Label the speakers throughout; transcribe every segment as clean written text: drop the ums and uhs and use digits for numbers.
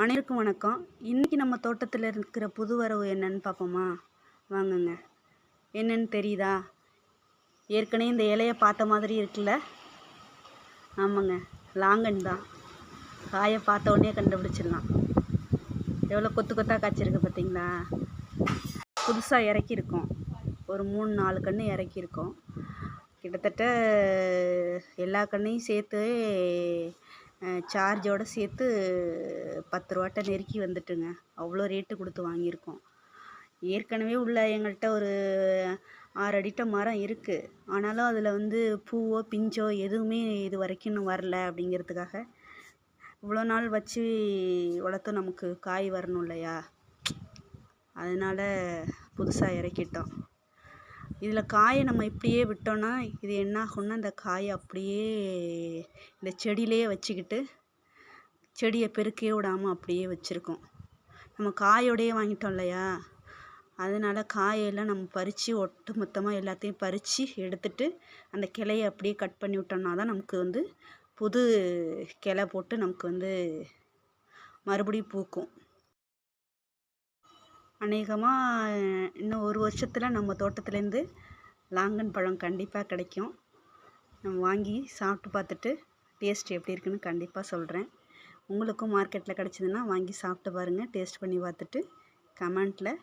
Speaker 1: அனைவருக்கும் வணக்கம். இன்றைக்கி நம்ம தோட்டத்தில் இருக்கிற புது வரவு என்னன்னு பார்ப்போமா? வாங்குங்க. என்னன்னு தெரியுதா? ஏற்கனவே இந்த இலையை பார்த்த மாதிரி இருக்குல்ல? ஆமாங்க, லாங்கன் தான். காயை பார்த்த உடனே கண்டுபிடிச்சிடலாம். எவ்வளோ கொத்து கொத்தாக காய்ச்சிருக்கு பார்த்தீங்களா? புதுசாக இறக்கியிருக்கோம். ஒரு 3-4 கன்று இறக்கியிருக்கோம். கிட்டத்தட்ட எல்லா கன்றையும் சேர்த்து சார்ஜோடு சேர்த்து 10 ரூபாட்ட நெருக்கி வந்துட்டுங்க. அவ்வளோ ரேட்டு கொடுத்து வாங்கியிருக்கோம். ஏற்கனவே உள்ள எங்கள்கிட்ட ஒரு 6 அடிட்ட மரம் இருக்குது. ஆனாலும் அதில் பூவோ பிஞ்சோ எதுவுமே இது வரைக்கும் இன்னும் வரல. அப்படிங்கிறதுக்காக இவ்வளோ நாள் வச்சு வளர்த்தோம், நமக்கு காய் வரணும் இல்லையா? அதனால் புதுசாக இறக்கிட்டோம். இதில் காயை நம்ம இப்படியே விட்டோன்னா இது என்ன ஆகும்னா, இந்த காயை அப்படியே இந்த செடியிலையே வச்சுக்கிட்டு செடியை பெருக்கே விடாமல் அப்படியே வச்சுருக்கோம். நம்ம காயோடையே வாங்கிட்டோம் இல்லையா? அதனால் காயெல்லாம் நம்ம பறித்து ஒட்டு மொத்தமாக எல்லாத்தையும் பறித்து எடுத்துட்டு அந்த கிளையை அப்படியே கட் பண்ணி விட்டோம்னா தான் நமக்கு புது கிளை போட்டு நமக்கு மறுபடியும் பூக்கும். அநேகமாக இன்னும் 1 வருஷத்தில் நம்ம தோட்டத்துலேருந்து லாங்கன் பழம் கண்டிப்பாக கிடைக்கும். நம்ம வாங்கி சாப்பிட்டு பார்த்துட்டு டேஸ்ட் எப்படி இருக்குன்னு கண்டிப்பாக சொல்கிறேன். உங்களுக்கும் மார்க்கெட்டில் கிடச்சிதுன்னா வாங்கி சாப்பிட்டு பாருங்கள். டேஸ்ட் பண்ணி பார்த்துட்டு கமெண்ட்டில்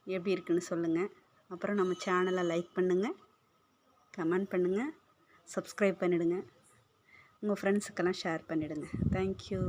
Speaker 1: எப்படி இருக்குன்னு சொல்லுங்கள். அப்புறம் நம்ம சேனலை லைக் பண்ணுங்கள், கமெண்ட் பண்ணுங்கள், சப்ஸ்கிரைப் பண்ணிவிடுங்க. உங்கள் ஃப்ரெண்ட்ஸுக்கெல்லாம் ஷேர் பண்ணிவிடுங்க. தேங்க்யூ.